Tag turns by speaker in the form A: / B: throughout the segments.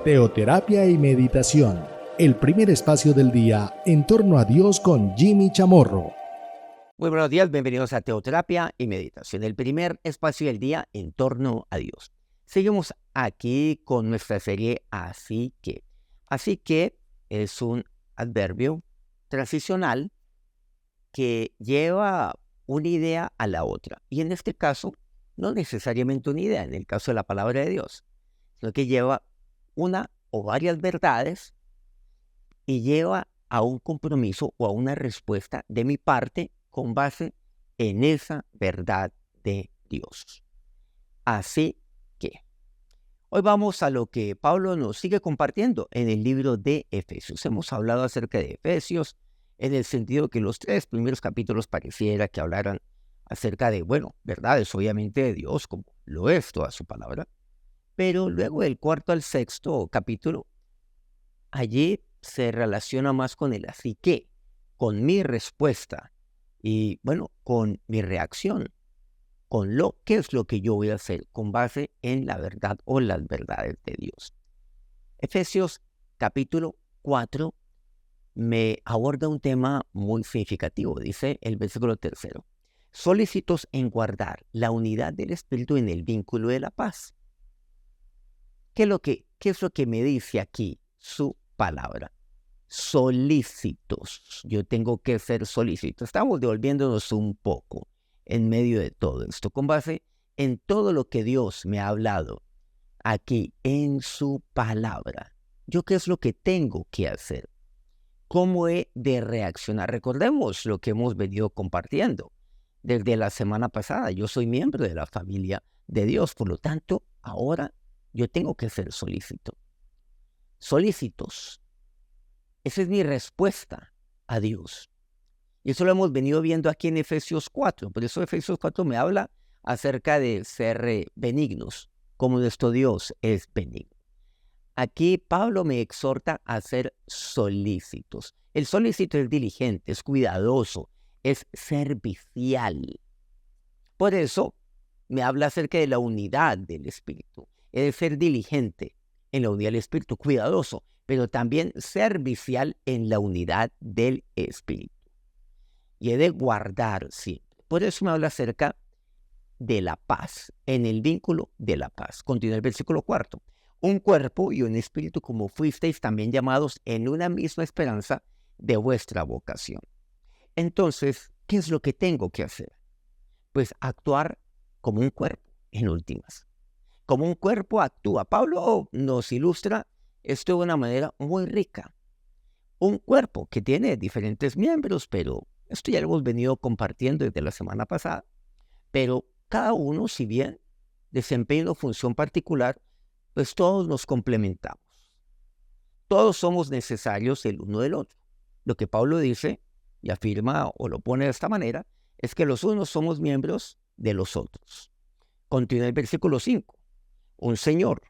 A: Teoterapia y meditación, el primer espacio del día en torno a Dios con Jimmy Chamorro.
B: Muy buenos días, bienvenidos a Teoterapia y Meditación, el primer espacio del día en torno a Dios. Seguimos aquí con nuestra serie Así que. Así que es un adverbio transicional que lleva una idea a la otra. Y en este caso, no necesariamente una idea, en el caso de la palabra de Dios, sino que lleva una o varias verdades y lleva a un compromiso o a una respuesta de mi parte con base en esa verdad de Dios. Así que hoy vamos a lo que Pablo nos sigue compartiendo en el libro de Efesios. Hemos hablado acerca de Efesios en el sentido que los 3 primeros capítulos pareciera que hablaran acerca de, verdades obviamente de Dios, como lo es toda su palabra, pero luego del 4 al 6 capítulo, allí se relaciona más con el así que, con mi respuesta y, con mi reacción, con qué es lo que yo voy a hacer con base en la verdad o las verdades de Dios. Efesios capítulo 4 me aborda un tema muy significativo, dice el versículo 3. Solícitos en guardar la unidad del Espíritu en el vínculo de la paz. ¿Qué es lo que me dice aquí su palabra? Solícitos. Yo tengo que ser solícito. Estamos devolviéndonos un poco en medio de todo esto, con base en todo lo que Dios me ha hablado aquí en su palabra. ¿Yo qué es lo que tengo que hacer? ¿Cómo he de reaccionar? Recordemos lo que hemos venido compartiendo desde la semana pasada. Yo soy miembro de la familia de Dios, por lo tanto, ahora yo tengo que ser solícito. Solícitos. Esa es mi respuesta a Dios. Y eso lo hemos venido viendo aquí en Efesios 4. Por eso Efesios 4 me habla acerca de ser benignos, como nuestro Dios es benigno. Aquí Pablo me exhorta a ser solícitos. El solícito es diligente, es cuidadoso, es servicial. Por eso me habla acerca de la unidad del Espíritu. He de ser diligente en la unidad del Espíritu, cuidadoso, pero también servicial en la unidad del Espíritu. Y he de guardar siempre. Por eso me habla acerca de la paz, en el vínculo de la paz. Continúa el versículo 4. Un cuerpo y un espíritu como fuisteis también llamados en una misma esperanza de vuestra vocación. Entonces, ¿qué es lo que tengo que hacer? Pues actuar como un cuerpo, en últimas. Como un cuerpo actúa. Pablo nos ilustra esto de una manera muy rica. Un cuerpo que tiene diferentes miembros, pero esto ya lo hemos venido compartiendo desde la semana pasada. Pero cada uno, si bien desempeña una función particular, pues todos nos complementamos. Todos somos necesarios el uno del otro. Lo que Pablo dice y afirma o lo pone de esta manera es que los unos somos miembros de los otros. Continúa el versículo 5. Un Señor,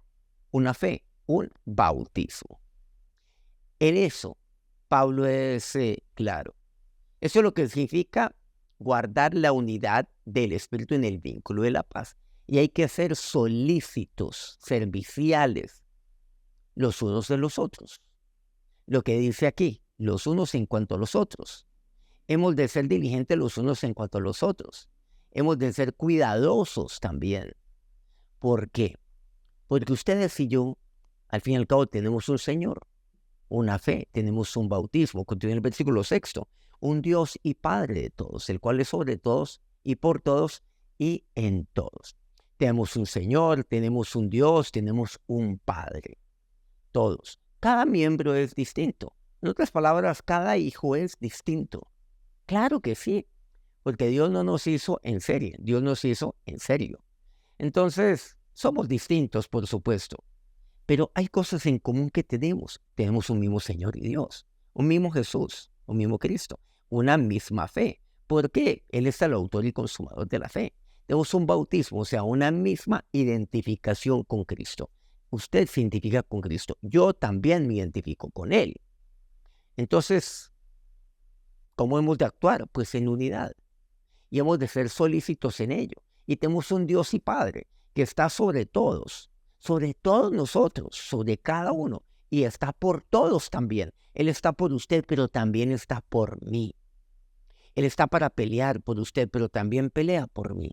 B: una fe, un bautismo. En eso, Pablo es claro. Eso es lo que significa guardar la unidad del Espíritu en el vínculo de la paz. Y hay que ser solícitos, serviciales, los unos de los otros. Lo que dice aquí, los unos en cuanto a los otros. Hemos de ser diligentes los unos en cuanto a los otros. Hemos de ser cuidadosos también. ¿Por qué? Porque ustedes y yo, al fin y al cabo, tenemos un Señor, una fe, tenemos un bautismo. Continúa el versículo 6. Un Dios y Padre de todos, el cual es sobre todos y por todos y en todos. Tenemos un Señor, tenemos un Dios, tenemos un Padre. Todos. Cada miembro es distinto. En otras palabras, cada hijo es distinto. Claro que sí, porque Dios no nos hizo en serie, Dios nos hizo en serio. Entonces, somos distintos, por supuesto, pero hay cosas en común que tenemos. Tenemos un mismo Señor y Dios, un mismo Jesús, un mismo Cristo, una misma fe. ¿Por qué? Él es el autor y consumador de la fe. Tenemos un bautismo, o sea, una misma identificación con Cristo. Usted se identifica con Cristo, yo también me identifico con Él. Entonces, ¿cómo hemos de actuar? Pues en unidad. Y hemos de ser solícitos en ello. Y tenemos un Dios y Padre que está sobre todos. sobre todos nosotros, sobre cada uno, y está por todos también. Él está por usted, pero también está por mí. Él está para pelear por usted, pero también pelea por mí.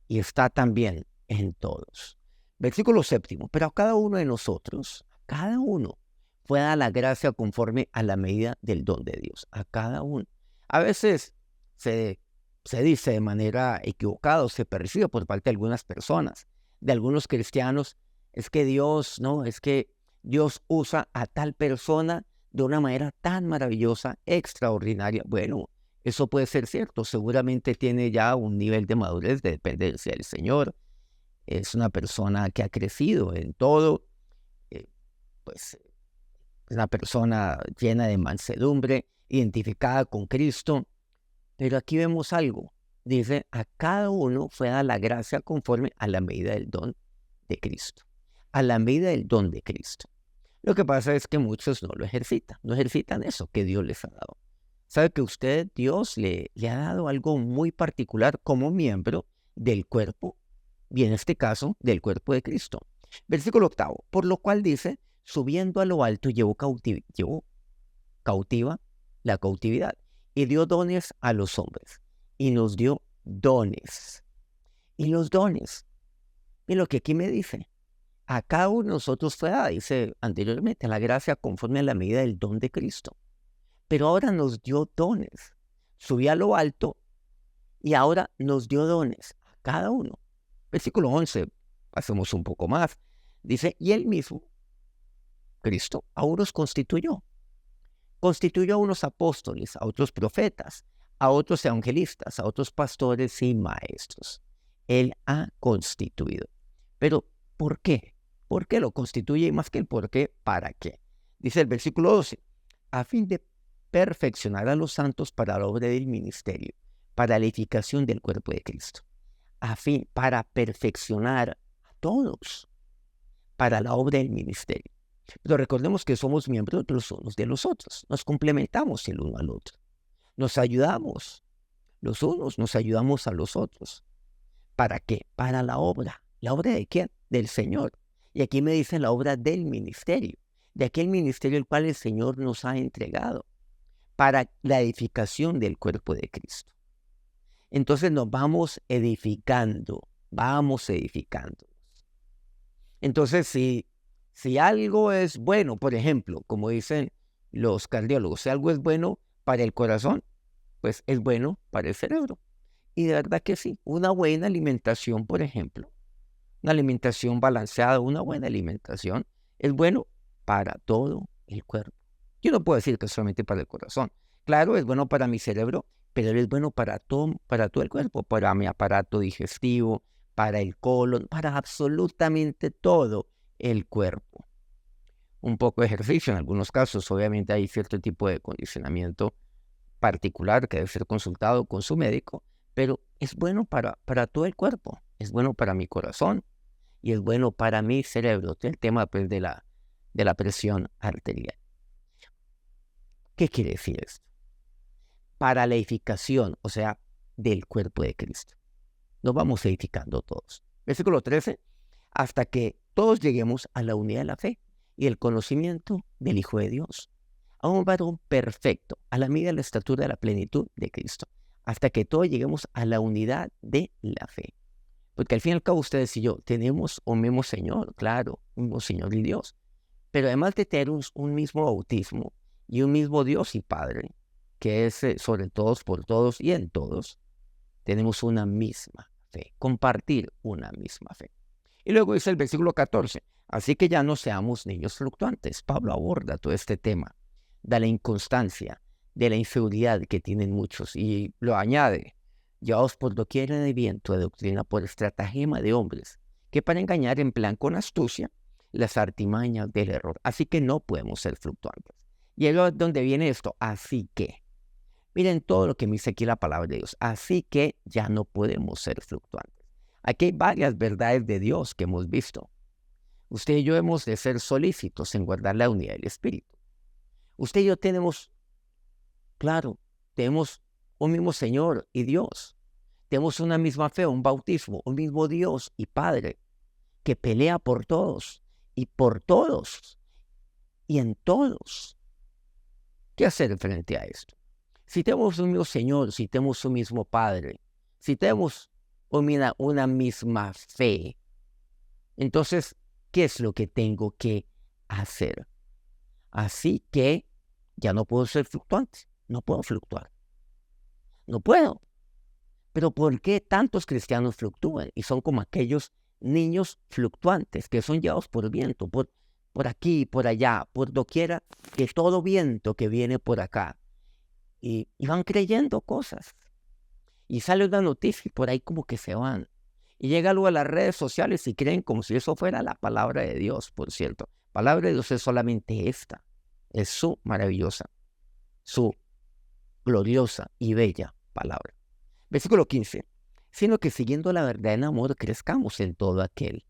B: Y está también en todos. Versículo 7. Pero a cada uno de nosotros, a cada uno, fue dada la gracia conforme a la medida del don de Dios. A cada uno. A veces se dice de manera equivocada o se percibe por parte de algunas personas, de algunos cristianos, es que Dios usa a tal persona de una manera tan maravillosa, extraordinaria. Bueno, eso puede ser cierto. Seguramente tiene ya un nivel de madurez, de dependencia del Señor. Es una persona que ha crecido en todo. Pues es una persona llena de mansedumbre, identificada con Cristo. Pero aquí vemos algo. Dice, a cada uno fue dada la gracia conforme a la medida del don de Cristo. A la medida del don de Cristo. Lo que pasa es que muchos no lo ejercitan. No ejercitan eso que Dios les ha dado. Sabe que Dios le ha dado algo muy particular como miembro del cuerpo, y en este caso, del cuerpo de Cristo. Versículo 8. Por lo cual dice, subiendo a lo alto, llevó cautiva la cautividad y dio dones a los hombres. Y nos dio dones. Y los dones. Y lo que aquí me dice, a cada uno de nosotros fue dada, dice anteriormente, la gracia conforme a la medida del don de Cristo. Pero ahora nos dio dones. Subió a lo alto y ahora nos dio dones a cada uno. Versículo 11, hacemos un poco más. Dice, y él mismo, Cristo, a unos constituyó. Constituyó a unos apóstoles, a otros profetas, a otros evangelistas, a otros pastores y maestros. Él ha constituido. Pero, ¿por qué? ¿Por qué lo constituye? Y más que el por qué, ¿para qué? Dice el versículo 12, a fin de perfeccionar a los santos para la obra del ministerio, para la edificación del cuerpo de Cristo. Para perfeccionar a todos, para la obra del ministerio. Pero recordemos que somos miembros los unos de los otros. Nos complementamos el uno al otro. Nos ayudamos. Los unos nos ayudamos a los otros. ¿Para qué? Para la obra. ¿La obra de quién? Del Señor. Y aquí me dice la obra del ministerio. De aquel ministerio el cual el Señor nos ha entregado. Para la edificación del cuerpo de Cristo. Entonces nos vamos edificando. Vamos edificando. Entonces, si algo es bueno, por ejemplo, como dicen los cardiólogos, si algo es bueno para el corazón, pues es bueno para el cerebro. Y de verdad que sí, una buena alimentación, por ejemplo, una alimentación balanceada, una buena alimentación, es bueno para todo el cuerpo. Yo no puedo decir que solamente para el corazón. Claro, es bueno para mi cerebro, pero es bueno para todo el cuerpo, para mi aparato digestivo, para el colon, para absolutamente todo el cuerpo. Un poco de ejercicio en algunos casos, obviamente hay cierto tipo de condicionamiento particular que debe ser consultado con su médico, pero es bueno para todo el cuerpo, es bueno para mi corazón y es bueno para mi cerebro. El tema pues, de la presión arterial. ¿Qué quiere decir esto? Para la edificación, o sea, del cuerpo de Cristo. Nos vamos edificando todos. Versículo 13, hasta que todos lleguemos a la unidad de la fe y el conocimiento del Hijo de Dios, a un varón perfecto, a la medida de la estatura de la plenitud de Cristo, hasta que todos lleguemos a la unidad de la fe. Porque al fin y al cabo ustedes y yo tenemos un mismo Señor, claro, un mismo Señor y Dios, pero además de tener un mismo bautismo y un mismo Dios y Padre, que es sobre todos, por todos y en todos, tenemos una misma fe, compartir una misma fe. Y luego dice el versículo 14, así que ya no seamos niños fluctuantes. Pablo aborda todo este tema de la inconstancia, de la inseguridad que tienen muchos y lo añade, llevados por doquiera de viento de doctrina, por estratagema de hombres, que para engañar emplean con astucia las artimañas del error. Así que no podemos ser fluctuantes. Y es donde viene esto, así que. Miren todo lo que me dice aquí la palabra de Dios. Así que ya no podemos ser fluctuantes. Aquí hay varias verdades de Dios que hemos visto. Usted y yo hemos de ser solícitos en guardar la unidad del Espíritu. Usted y yo tenemos un mismo Señor y Dios. Tenemos una misma fe, un bautismo, un mismo Dios y Padre. que pelea por todos y por todos y en todos. ¿Qué hacer frente a esto? Si tenemos un mismo Señor, si tenemos un mismo Padre, si tenemos una misma fe, entonces, ¿qué es lo que tengo que hacer? Así que ya no puedo ser fluctuante, no puedo fluctuar, no puedo. Pero ¿por qué tantos cristianos fluctúan? Y son como aquellos niños fluctuantes que son llevados por viento, por aquí, por allá, por doquiera, que todo viento que viene por acá. Y van creyendo cosas. Y sale una noticia y por ahí como que se van. Y llega luego a las redes sociales y creen como si eso fuera la palabra de Dios, por cierto. La palabra de Dios es solamente esta. Es su maravillosa, su gloriosa y bella palabra. Versículo 15. Sino que siguiendo la verdad en amor, crezcamos en todo aquel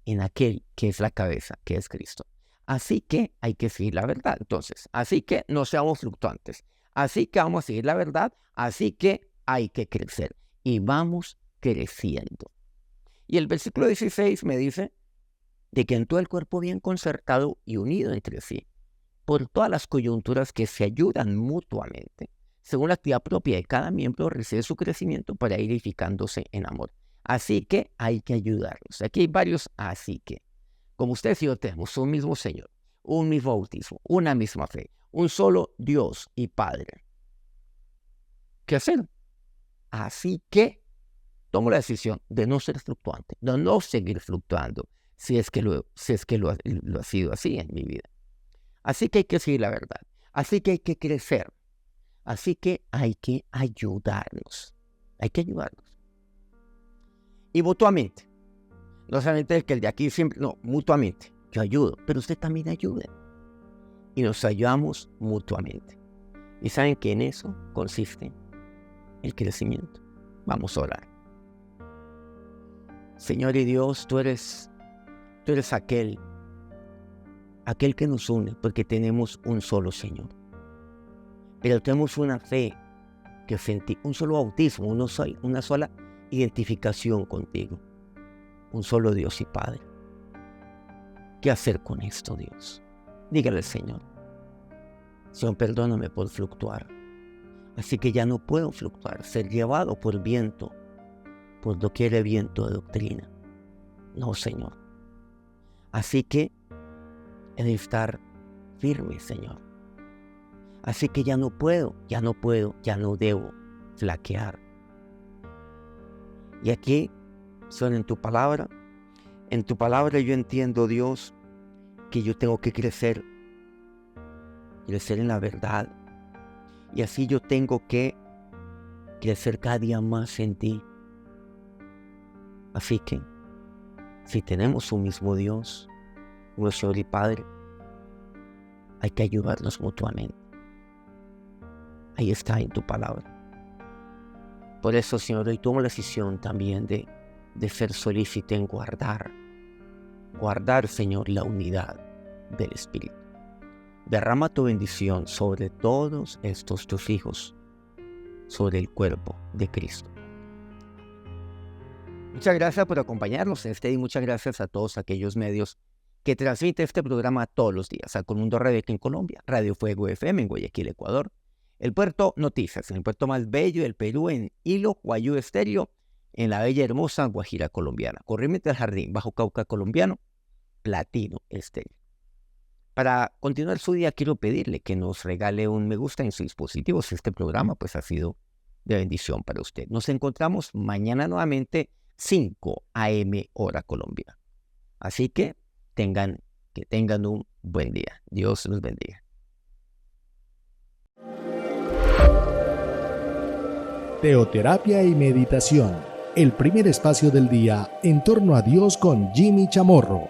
B: que es la cabeza, que es Cristo. Así que hay que seguir la verdad. Entonces, así que no seamos fluctuantes. Así que vamos a seguir la verdad. Así que hay que crecer. Y vamos creciendo. Y el versículo 16 me dice de que en todo el cuerpo bien concertado y unido entre sí, por todas las coyunturas que se ayudan mutuamente, según la actividad propia de cada miembro, recibe su crecimiento para ir edificándose en amor. Así que hay que ayudarnos. Aquí hay varios así que. Como ustedes y yo tenemos un mismo Señor, un mismo bautismo, una misma fe, un solo Dios y Padre. ¿Qué hacer? Así que tomo la decisión de no ser fluctuante, de no seguir fluctuando, si es que lo ha sido así en mi vida. Así que hay que seguir la verdad. Así que hay que crecer. Así que hay que ayudarnos. Hay que ayudarnos. Y mutuamente. No solamente el que el de aquí siempre, no, mutuamente. Yo ayudo, pero usted también ayude. Y nos ayudamos mutuamente. Y saben que en eso consiste el crecimiento. Vamos a orar. Señor y Dios, tú eres aquel que nos une, porque tenemos un solo Señor. Pero tenemos una fe que un solo bautismo, una sola identificación contigo. Un solo Dios y Padre. ¿Qué hacer con esto, Dios? Dígale al Señor. Señor, perdóname por fluctuar. Así que ya no puedo fluctuar, ser llevado por viento, por doquier el viento de doctrina. No, Señor. Así que he de estar firme, Señor. Así que ya no puedo, ya no debo flaquear. Y aquí, Señor, en tu palabra yo entiendo, Dios, que yo tengo que crecer en la verdad. Y así yo tengo que crecer cada día más en ti. Así que, si tenemos un mismo Dios, un Señor y Padre, hay que ayudarnos mutuamente. Ahí está en tu palabra. Por eso, Señor, hoy tomo la decisión también de ser solícito en guardar, Señor, la unidad del Espíritu. Derrama tu bendición sobre todos estos tus hijos, sobre el cuerpo de Cristo. Muchas gracias por acompañarnos en y muchas gracias a todos aquellos medios que transmiten este programa todos los días. Alcomundo Radio en Colombia, Radio Fuego FM en Guayaquil, Ecuador, El Puerto Noticias, en el puerto más bello del Perú, en Hilo, Guayú Estéreo, en la bella hermosa Guajira colombiana, Corrientes del Jardín, Bajo Cauca colombiano, Platino Estéreo. Para continuar su día, quiero pedirle que nos regale un me gusta en su dispositivo si este programa pues ha sido de bendición para usted. Nos encontramos mañana nuevamente 5 a.m. hora Colombia. Así que tengan un buen día. Dios los bendiga.
A: Teoterapia y meditación. El primer espacio del día en torno a Dios con Jimmy Chamorro.